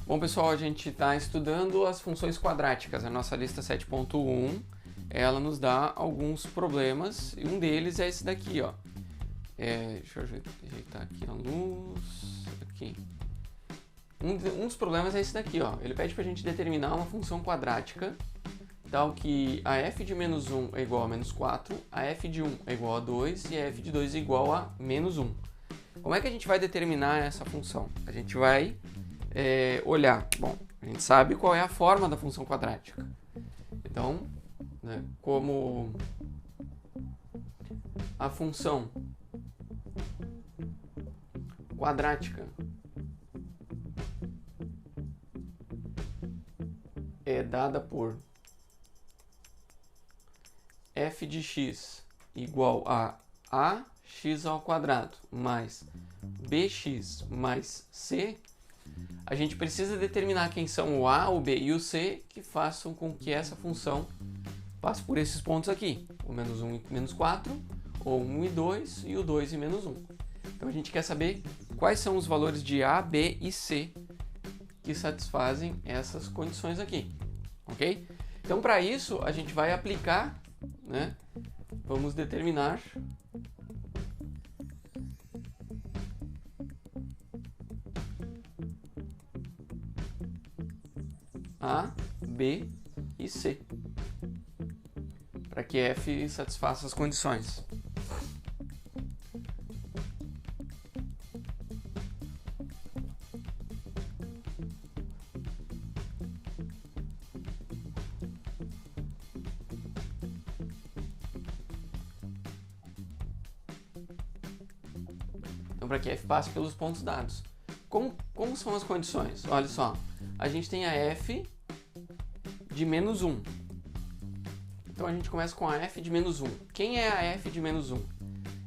Bom, pessoal, a gente está estudando as funções quadráticas. A nossa lista 7.1, ela nos dá alguns problemas e um deles é esse daqui, ó. Deixa eu ajeitar aqui a luz. Aqui. Um dos problemas é esse daqui, ó. Ele pede para a gente determinar uma função quadrática tal que a f de menos 1 é igual a menos 4, a f de 1 é igual a 2 e a f de 2 é igual a menos 1. Como é que a gente vai determinar essa função? A gente vai olhar. Bom, a gente sabe qual é a forma da função quadrática. Então, né, como a função quadrática é dada por f de x igual a ax ao quadrado mais bx mais c, a gente precisa determinar quem são o a, o b e o c que façam com que essa função passe por esses pontos aqui, o menos 1 e menos 4, ou 1 e 2 e o 2 e menos 1. Então a gente quer saber quais são os valores de a, b e c que satisfazem essas condições aqui, ok? Então para isso a gente vai aplicar, né? Vamos determinar A, B e C para que f satisfaça as condições. Então, para que f passe pelos pontos dados. Como são as condições? Olha só, a gente tem a f de menos 1. Então, a gente começa com a f de menos 1. Quem é a f de menos 1?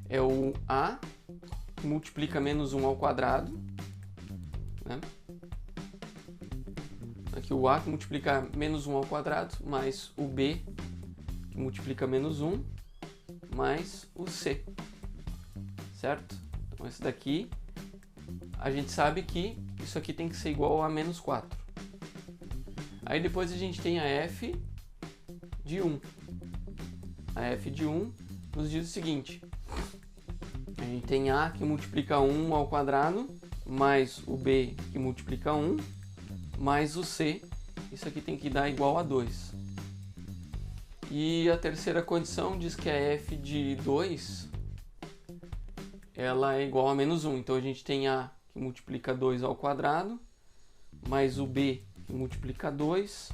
É o a que multiplica menos 1 ao quadrado, né? Aqui o a que multiplica menos 1 ao quadrado, mais o b que multiplica menos 1, mais o c, certo? Então, esse daqui, a gente sabe que isso aqui tem que ser igual a menos 4. Aí depois a gente tem a f de 1. A f de 1 nos diz o seguinte: a gente tem a que multiplica 1 ao quadrado, mais o b que multiplica 1, mais o c, isso aqui tem que dar igual a 2. E a terceira condição diz que a f de 2 ela é igual a menos 1. Então a gente tem a que multiplica 2 ao quadrado, mais o b que multiplica 2,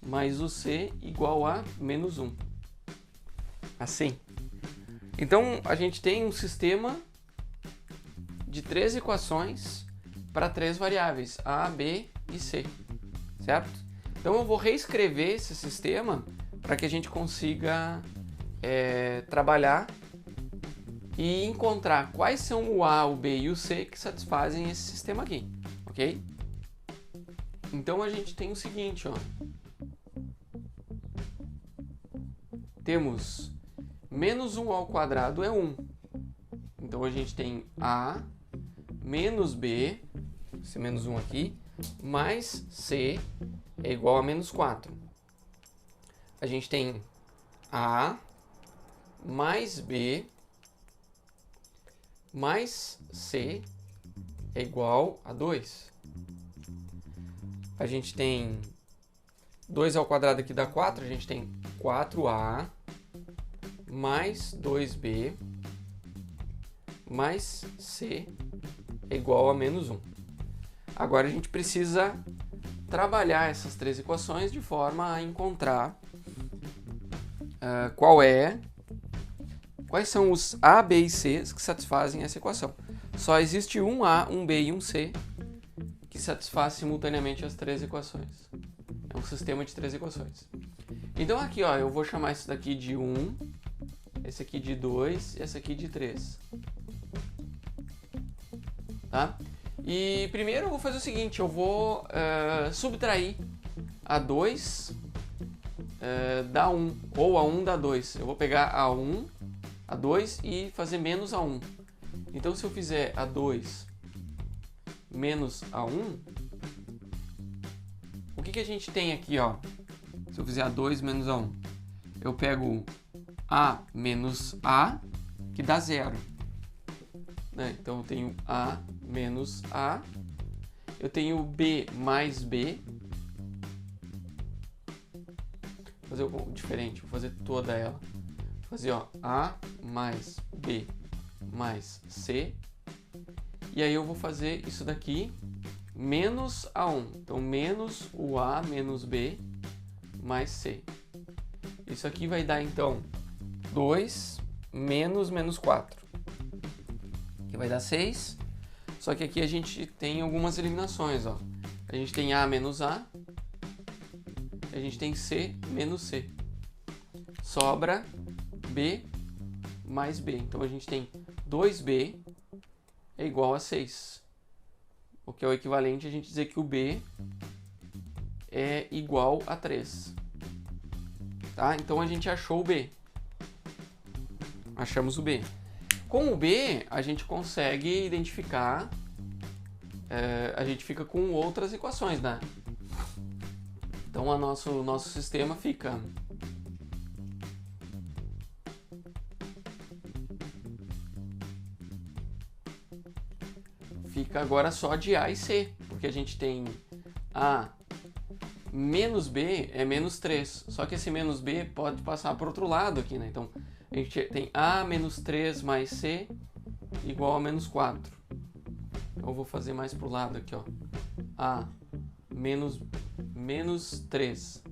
mais o c igual a menos 1. Assim. Então a gente tem um sistema de 3 equações para 3 variáveis, a, b e c, certo? Então eu vou reescrever esse sistema para que a gente consiga trabalhar e encontrar quais são o a, o b e o c que satisfazem esse sistema aqui, ok? Então a gente tem o seguinte, ó. Temos menos 1 ao quadrado é 1. Então a gente tem a menos b, esse menos 1 aqui, mais c é igual a menos 4. A gente tem a mais b mais c é igual a 2. A gente tem 2 ao quadrado aqui dá 4, a gente tem 4a mais 2b mais c é igual a menos 1. Agora a gente precisa trabalhar essas 3 equações de forma a encontrar quais são os a, b e c que satisfazem essa equação. Só existe um a, um b e um c que satisfaz simultaneamente as 3 equações. É um sistema de 3 equações. Então aqui, ó, eu vou chamar isso daqui de 1, esse aqui de 2 e esse aqui de 3. Tá? E primeiro eu vou fazer o seguinte, eu vou subtrair a 2 da 1, ou a 1 da 2. Eu vou pegar a 1, a 2 e fazer menos a 1. Então se eu fizer a 2 menos a 1, que a gente tem aqui, ó? Se eu fizer A2 menos A1, eu pego A menos A, que dá 0. Né? Então eu tenho A menos A, eu tenho B mais B. Vou fazer algo diferente, vou fazer toda ela. Vou fazer, ó, A mais B mais C. E aí eu vou fazer isso daqui menos A1. Então, menos o A menos B mais C. Isso aqui vai dar, então, 2 menos 4. Que vai dar 6. Só que aqui a gente tem algumas eliminações, ó. A gente tem A menos A. A gente tem C menos C. Sobra B mais B. Então, a gente tem 2B é igual a 6. O que é o equivalente a gente dizer que o B é igual a 3. Tá? Então, a gente achou o B. Achamos o B. Com o B, a gente consegue identificar, a gente fica com outras equações, né? Então, o nosso sistema fica agora só de A e C, porque a gente tem A menos B é menos 3, só que esse menos B pode passar para o outro lado aqui, né? Então, a gente tem A menos 3 mais C igual a menos 4. Eu vou fazer mais para o lado aqui, ó. A menos 3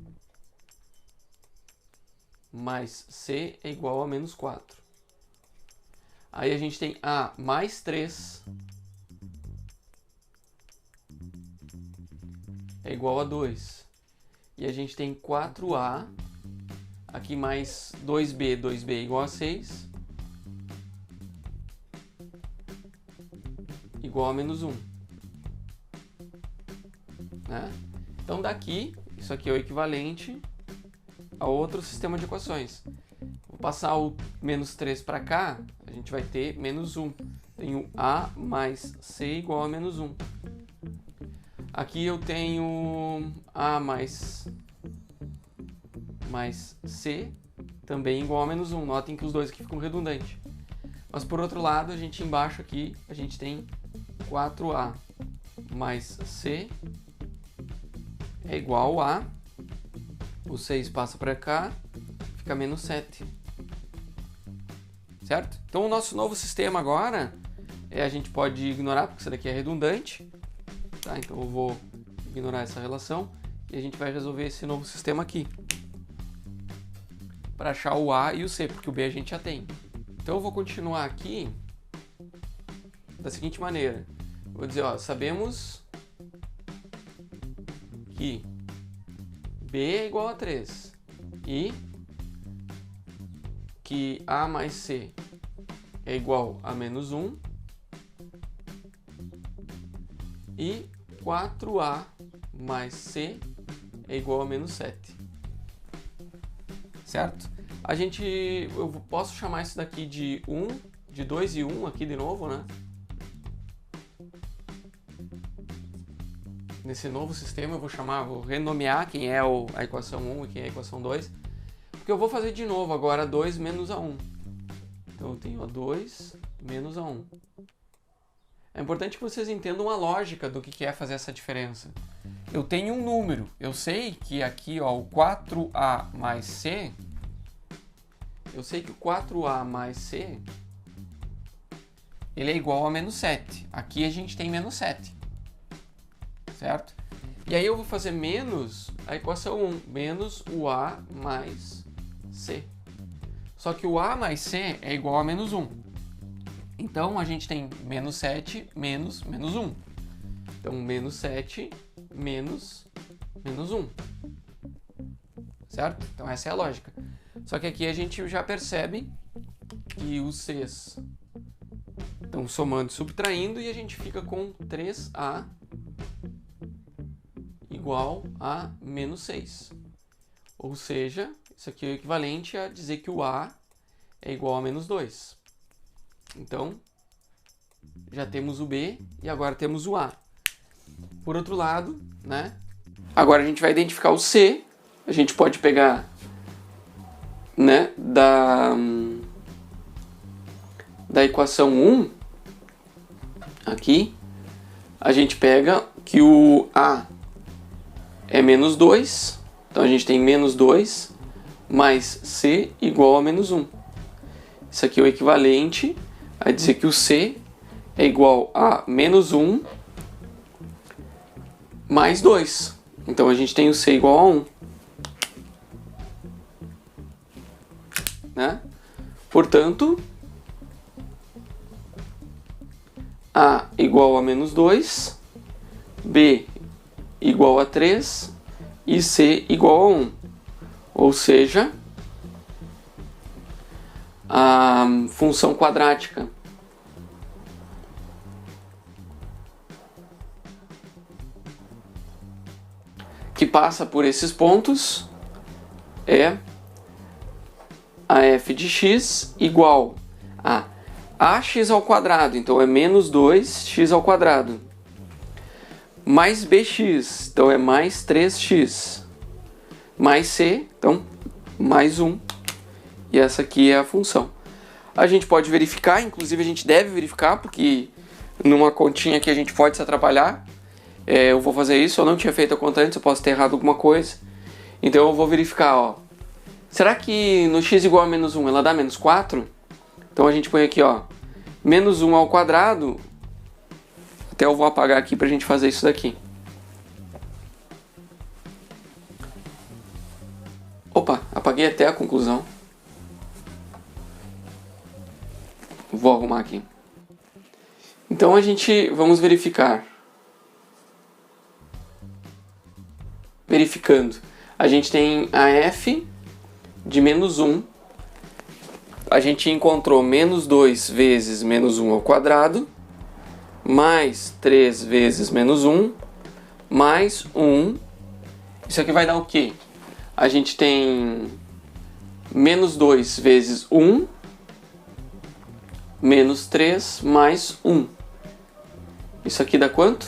mais C é igual a menos 4. Aí a gente tem A mais 3 é igual a 2. E a gente tem 4A aqui mais 2B é igual a 6, igual a menos 1. Né? Então daqui, isso aqui é o equivalente a outro sistema de equações. Vou passar o menos 3 para cá, a gente vai ter menos 1. Tenho A mais C igual a menos 1. Aqui eu tenho A mais C também igual a menos 1. Notem que os dois aqui ficam redundantes. Mas por outro lado, a gente embaixo aqui, a gente tem 4A mais C é igual a... O 6 passa para cá, fica menos 7. Certo? Então o nosso novo sistema agora, a gente pode ignorar, porque isso daqui é redundante. Tá? Então eu vou ignorar essa relação e a gente vai resolver esse novo sistema aqui. Para achar o A e o C, porque o B a gente já tem. Então eu vou continuar aqui da seguinte maneira. Vou dizer, ó, sabemos que B é igual a 3 e que A mais C é igual a menos 1 e 4A mais C é igual a menos 7. Certo? Eu posso chamar isso daqui de 1, de 2 e 1 aqui de novo, né? Nesse novo sistema eu vou renomear quem é a equação 1 e quem é a equação 2. Porque eu vou fazer de novo agora 2 menos A1. Então eu tenho A2 menos A1. É importante que vocês entendam a lógica do que é fazer essa diferença. Eu tenho um número. Eu sei que aqui, ó, o 4A mais C... Eu sei que o 4A mais C ele é igual a menos 7. Aqui a gente tem menos 7. Certo? E aí eu vou fazer menos a equação 1, menos o A mais C. Só que o A mais C é igual a menos 1. Então a gente tem menos 7 menos 1. Então menos 7 menos 1. Certo? Então essa é a lógica. Só que aqui a gente já percebe que os Cs estão somando e subtraindo e a gente fica com 3A igual a menos 6. Ou seja, isso aqui é o equivalente a dizer que o A é igual a menos 2. Então, já temos o B e agora temos o A. Por outro lado, né, Agora a gente vai identificar o C. A gente pode pegar, né, da equação 1, aqui, a gente pega que o A é menos 2, então a gente tem menos 2 mais C igual a menos 1. Isso aqui é o equivalente a dizer que o C é igual a menos 1 mais 2. Então a gente tem o C igual a 1. Né? Portanto, A igual a menos 2, B igual a 3 e C igual a 1. Ou seja, a função quadrática que passa por esses pontos é a f de x igual a ax ao quadrado, então é menos 2x ao quadrado, mais bx, então é mais 3x, mais c, então mais 1. E essa aqui é a função. A gente pode verificar, inclusive a gente deve verificar, porque numa continha aqui a gente pode se atrapalhar. Eu vou fazer isso, eu não tinha feito a conta antes, eu posso ter errado alguma coisa. Então eu vou verificar, ó. Será que no x igual a menos 1 ela dá menos 4? Então a gente põe aqui, ó, menos 1 ao quadrado. Até eu vou apagar aqui pra gente fazer isso daqui. Opa, apaguei até a conclusão. Vou arrumar aqui. Então vamos verificar. Verificando. A gente tem a f de menos 1. A gente encontrou menos 2 vezes menos 1 ao quadrado, mais 3 vezes menos 1, mais 1. Isso aqui vai dar o quê? A gente tem menos 2 vezes 1, menos 3 mais 1. Isso aqui dá quanto?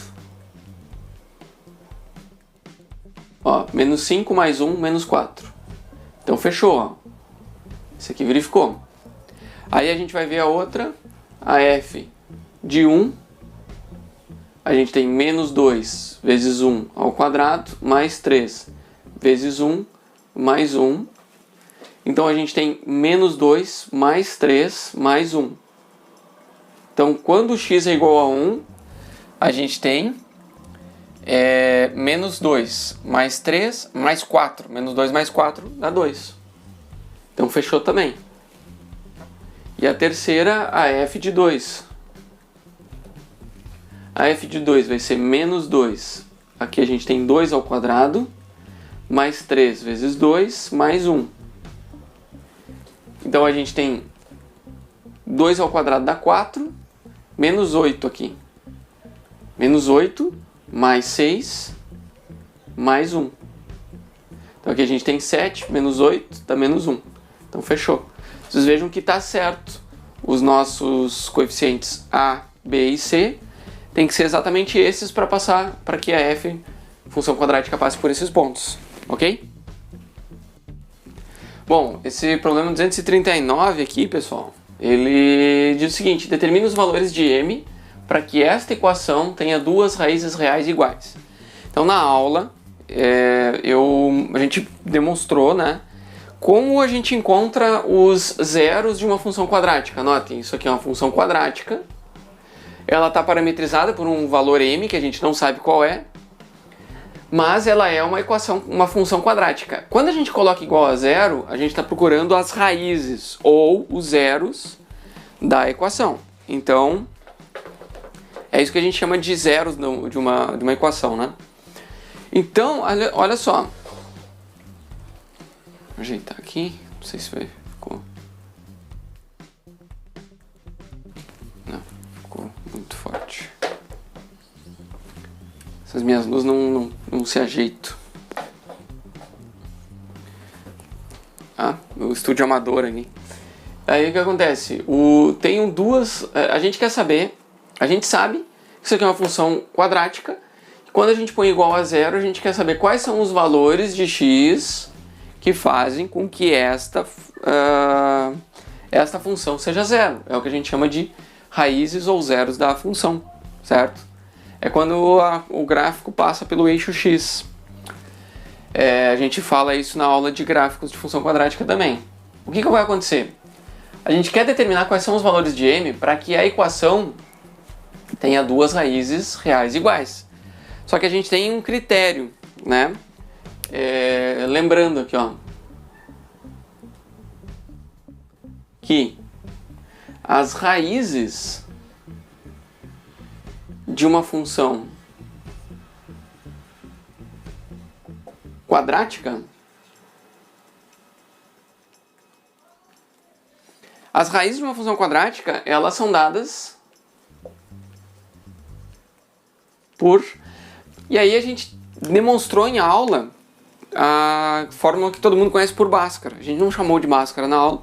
Ó, menos 5 mais 1, menos 4. Então fechou, ó. Isso aqui verificou. Aí a gente vai ver a outra, a f de 1. A gente tem menos 2 vezes 1 ao quadrado, mais 3 vezes 1, mais 1. Então a gente tem menos 2 mais 3 mais 1. Então quando x é igual a 1, a gente tem menos 2 mais 3 mais 4. Menos 2 mais 4 dá 2. Então fechou também. E a terceira, a f de 2. A f de 2 vai ser menos 2. Aqui a gente tem 2 ao quadrado, mais 3 vezes 2, mais 1. Então a gente tem 2 ao quadrado dá 4, menos 8 aqui. Menos 8, mais 6, mais 1. Então aqui a gente tem 7, menos 8, dá menos 1. Então fechou. Vocês vejam que está certo. Os nossos coeficientes A, B e C tem que ser exatamente esses para passar, para que a f, função quadrática, passe por esses pontos. Ok? Bom, esse problema 239 aqui, pessoal, ele diz o seguinte: determine os valores de m para que esta equação tenha duas raízes reais iguais. Então na aula a gente demonstrou, né, como a gente encontra os zeros de uma função quadrática. Notem, isso aqui é uma função quadrática. Ela está parametrizada por um valor m, que a gente não sabe qual é, mas ela é uma equação, uma função quadrática. Quando a gente coloca igual a zero, a gente está procurando as raízes, ou os zeros da equação. Então, é isso que a gente chama de zeros de uma equação, né? Então, olha só. Vou ajeitar aqui, não sei se ficou. Não, ficou muito forte. Essas minhas luzes não se ajeitam. O estúdio amador aqui. Aí o que acontece? Tem duas. A gente quer saber. A gente sabe que isso aqui é uma função quadrática. quando a gente põe igual a zero, a gente quer saber quais são os valores de x que fazem com que esta função seja zero. É o que a gente chama de raízes ou zeros da função, certo? É quando o gráfico passa pelo eixo x. A gente fala isso na aula de gráficos de função quadrática também. O que vai acontecer? A gente quer determinar quais são os valores de m para que a equação tenha duas raízes reais iguais. Só que a gente tem um critério, né? Lembrando aqui, ó, que as raízes de uma função quadrática, as raízes de uma função quadrática, elas são dadas por... E aí a gente demonstrou em aula a fórmula que todo mundo conhece por Bhaskara. A gente não chamou de Bhaskara na aula,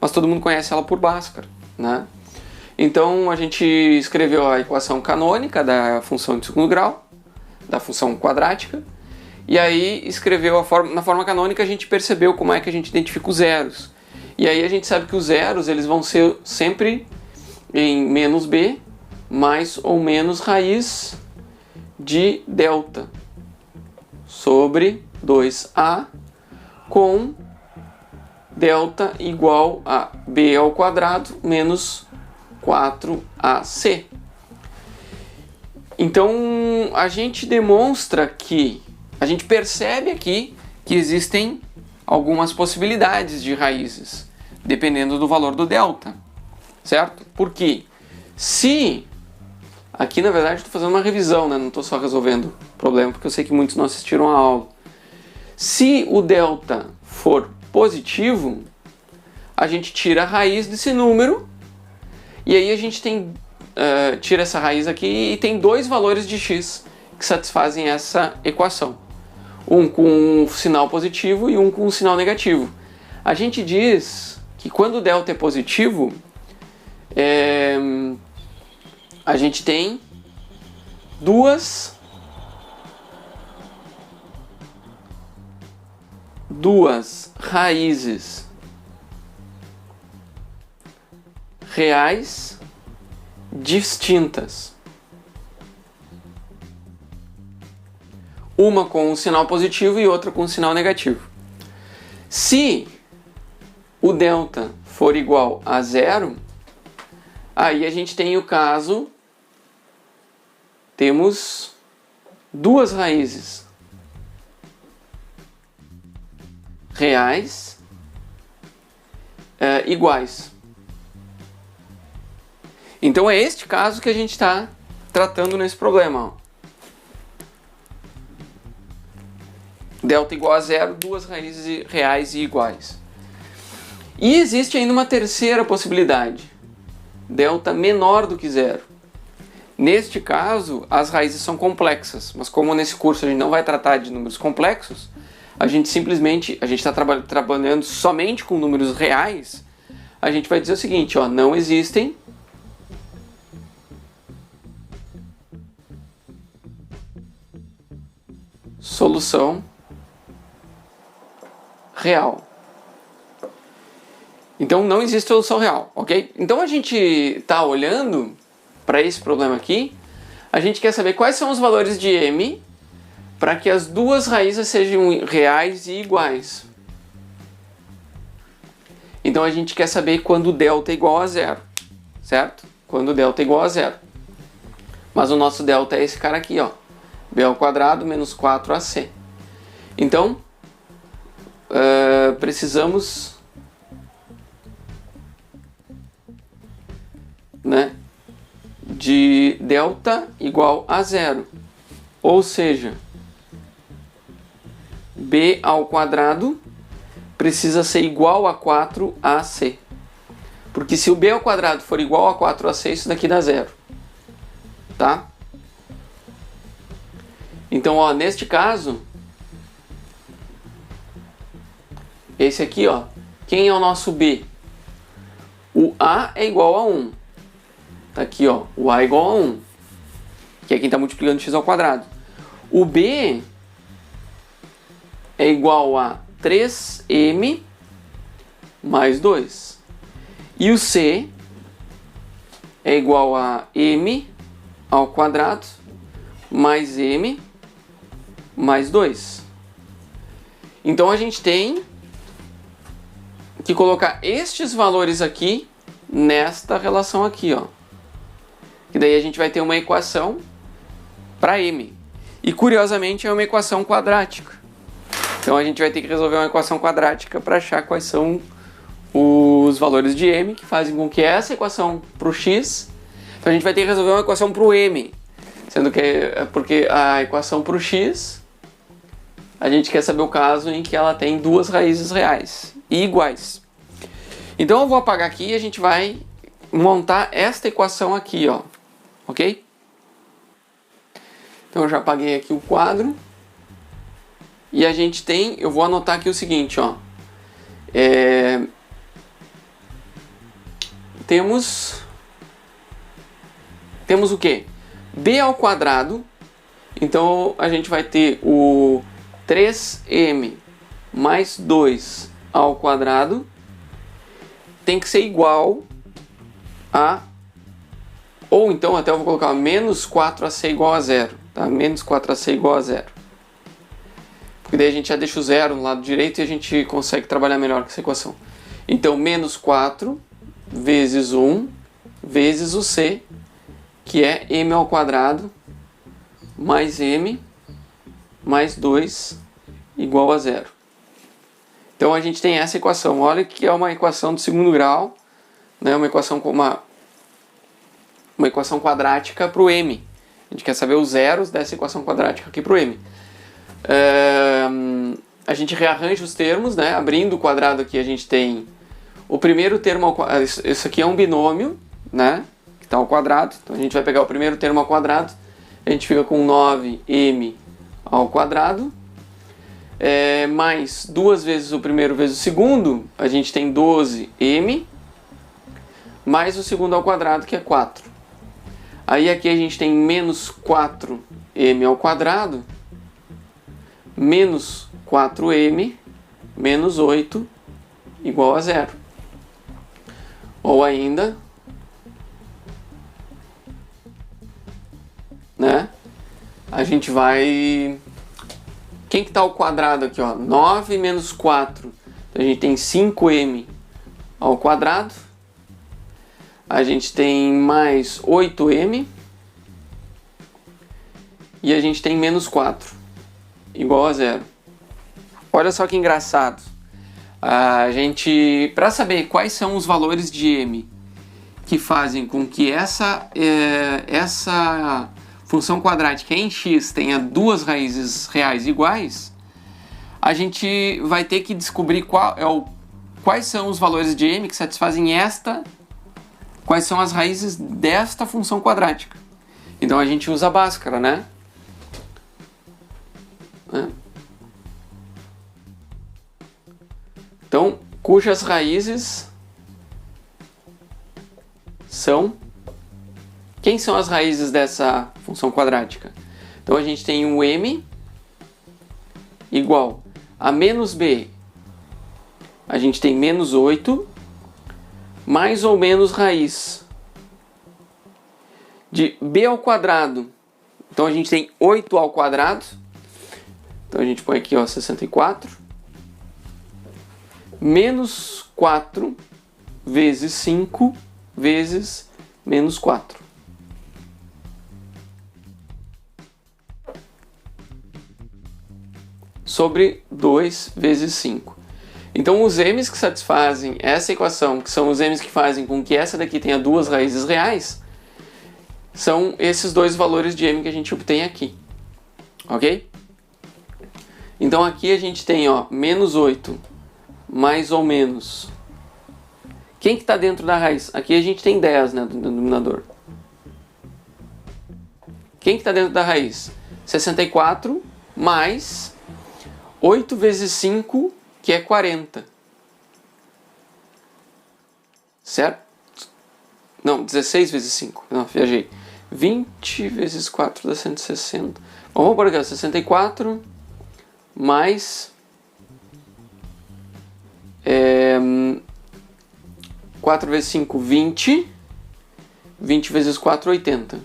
mas todo mundo conhece ela por Bhaskara, né? Então a gente escreveu a equação canônica da função de segundo grau, da função quadrática, e aí escreveu na forma canônica a gente percebeu como é que a gente identifica os zeros. E aí a gente sabe que os zeros eles vão ser sempre em menos b mais ou menos raiz de delta sobre 2a com delta igual a b ao quadrado menos 4ac. Então a gente demonstra que, a gente percebe aqui que existem algumas possibilidades de raízes, dependendo do valor do delta, certo? Porque se... Aqui, na verdade, estou fazendo uma revisão, né? Não estou só resolvendo o problema, porque eu sei que muitos não assistiram a aula. Se o delta for positivo, a gente tira a raiz desse número, e aí a gente tem, tira essa raiz aqui e tem dois valores de x que satisfazem essa equação. Um com um sinal positivo e um com um sinal negativo. A gente diz que quando o delta é positivo, a gente tem duas raízes reais distintas. Uma com um sinal positivo e outra com um sinal negativo. Se o delta for igual a zero, aí a gente tem o caso, temos duas raízes reais iguais. Então é este caso que a gente está tratando nesse problema, ó. Delta igual a zero, duas raízes reais e iguais. E existe ainda uma terceira possibilidade. Delta menor do que zero. Neste caso, as raízes são complexas, mas como nesse curso a gente não vai tratar de números complexos, a gente está trabalhando somente com números reais, a gente vai dizer o seguinte, ó, não existem solução real. Então não existe solução real, ok? Então a gente está olhando para esse problema aqui, a gente quer saber quais são os valores de m para que as duas raízes sejam reais e iguais. Então a gente quer saber quando o delta é igual a zero, certo? Quando o delta é igual a zero. Mas o nosso delta é esse cara aqui, ó, b ao quadrado menos 4ac. Então precisamos, né, de delta igual a zero, ou seja, b ao quadrado precisa ser igual a 4ac, porque se o b ao quadrado for igual a 4ac, isso daqui dá zero, tá? Então, ó, neste caso, esse aqui, ó, quem é o nosso b? O a é igual a 1. Tá aqui, ó, o a é igual a 1, que é quem está multiplicando x ao quadrado. O B é igual a 3m mais 2. E o C é igual a m ao quadrado mais m mais 2. Então a gente tem que colocar estes valores aqui nesta relação aqui, ó. Que daí a gente vai ter uma equação para m. E curiosamente é uma equação quadrática. Então a gente vai ter que resolver uma equação quadrática para achar quais são os valores de m que fazem com que essa equação para o x... Então a gente vai ter que resolver uma equação para o m. Sendo que porque a equação para o x, a gente quer saber o caso em que ela tem duas raízes reais e iguais. Então eu vou apagar aqui e a gente vai montar esta equação aqui, ó. Ok? Então eu já apaguei aqui o quadro. E a gente tem, eu vou anotar aqui o seguinte, ó. Temos o quê? B ao quadrado. Então a gente vai ter o 3m mais 2 ao quadrado. Tem que ser igual a... Ou então até eu vou colocar menos 4ac igual a 0. Tá? Menos 4ac igual a 0. Porque daí a gente já deixa o zero no lado direito e a gente consegue trabalhar melhor com essa equação. Então menos 4 vezes 1 vezes o c, que é m ao quadrado mais m mais 2 igual a 0. Então a gente tem essa equação. Olha que é uma equação de segundo grau, né? Uma equação com uma equação quadrática para o m. A gente quer saber os zeros dessa equação quadrática aqui para o m. A gente rearranja os termos, né? Abrindo o quadrado aqui a gente tem o primeiro termo ao quadrado. Isso aqui é um binômio, né? Que está ao quadrado. Então a gente vai pegar o primeiro termo ao quadrado. A gente fica com 9m ao quadrado. Mais duas vezes o primeiro vezes o segundo, a gente tem 12m, mais o segundo ao quadrado, que é 4. Aí aqui a gente tem menos 4m ao quadrado, menos 4m, menos 8, igual a 0. Ou ainda, né, a gente vai... Quem que está ao quadrado aqui, ó? 9 menos 4. Então a gente tem 5m ao quadrado. A gente tem mais 8m. E a gente tem menos 4. Igual a 0. Olha só que engraçado. A gente, para saber quais são os valores de m que fazem com que essa função quadrática em x tenha duas raízes reais iguais, a gente vai ter que descobrir quais são os valores de m que satisfazem quais são as raízes desta função quadrática. Então a gente usa a Bhaskara, né? Então, cujas raízes são... Quem são as raízes dessa função quadrática? Então a gente tem um m igual a menos b. A gente tem menos 8 mais ou menos raiz de b ao quadrado. Então a gente tem 8 ao quadrado. Então a gente põe aqui, ó, 64. Menos 4 vezes 5 vezes menos 4. Sobre 2 vezes 5. Então os m's que satisfazem essa equação, que são os m's que fazem com que essa daqui tenha duas raízes reais, são esses dois valores de m que a gente obtém aqui. Ok? Então aqui a gente tem, ó, menos 8 mais ou menos... Quem que está dentro da raiz? Aqui a gente tem 10, né, do denominador. Quem que está dentro da raiz? 64 mais 8 vezes 5, que é 40. Certo? Não, 16 vezes 5. Não, viajei. 20 vezes 4 dá 160. Vamos por aqui, 64 mais 4 vezes 5, 20. 20 vezes 4, 80.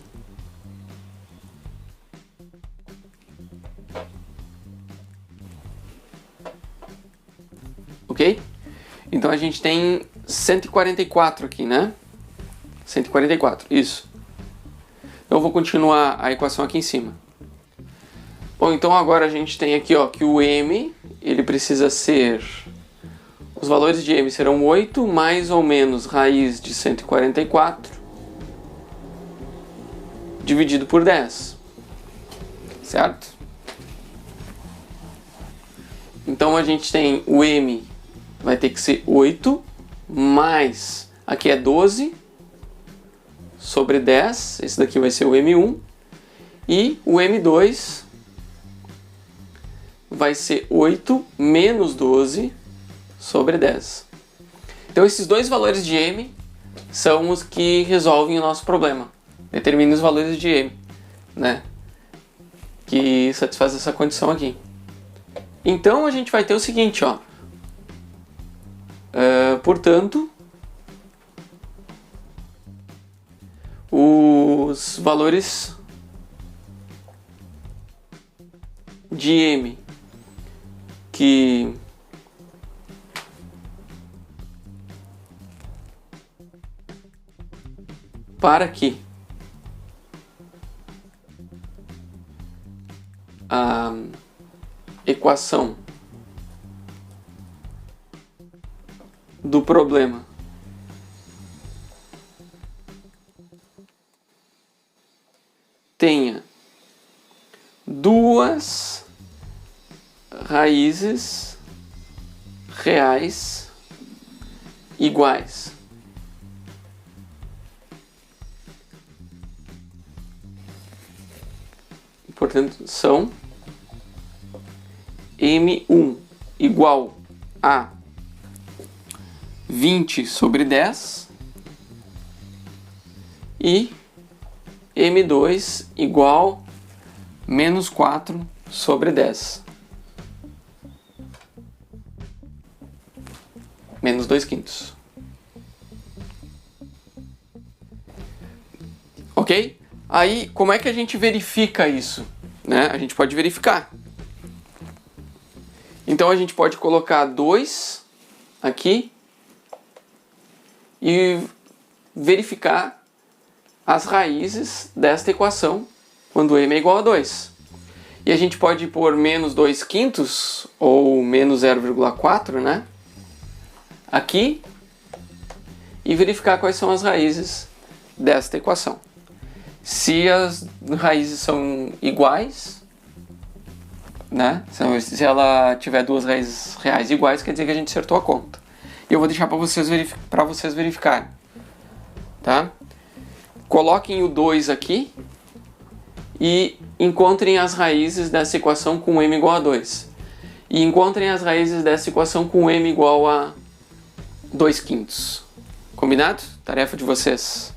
Ok? Então a gente tem 144 aqui, né? 144, isso. Então eu vou continuar a equação aqui em cima. Bom, então agora a gente tem aqui, ó, que o m, ele precisa ser... Os valores de m serão 8 mais ou menos raiz de 144 dividido por 10. Certo? Então a gente tem o m vai ter que ser 8 mais, aqui é 12 sobre 10, esse daqui vai ser o m1, e o m2 vai ser 8 menos 12 sobre 10. Então esses dois valores de m são os que resolvem o nosso problema. Determinem os valores de m, né? Que satisfaz essa condição aqui. Então a gente vai ter o seguinte, ó. Portanto, os valores de m que para que a equação do problema tenha duas raízes reais iguais. Portanto, são m1 igual a 20 sobre 10 e m2 igual menos 4 sobre 10. Menos 2/5. Ok? Aí, como é que a gente verifica isso? Né? A gente pode verificar. Então, a gente pode colocar 2 aqui e verificar as raízes desta equação quando m é igual a 2. E a gente pode pôr menos 2/5 ou menos 0,4, né? Aqui e verificar quais são as raízes desta equação. Se as raízes são iguais, né? Se ela tiver duas raízes reais iguais, quer dizer que a gente acertou a conta. E eu vou deixar para vocês verificarem. Tá? Coloquem o 2 aqui e encontrem as raízes dessa equação com m igual a 2. E encontrem as raízes dessa equação com m igual a 2/5. Combinado? Tarefa de vocês.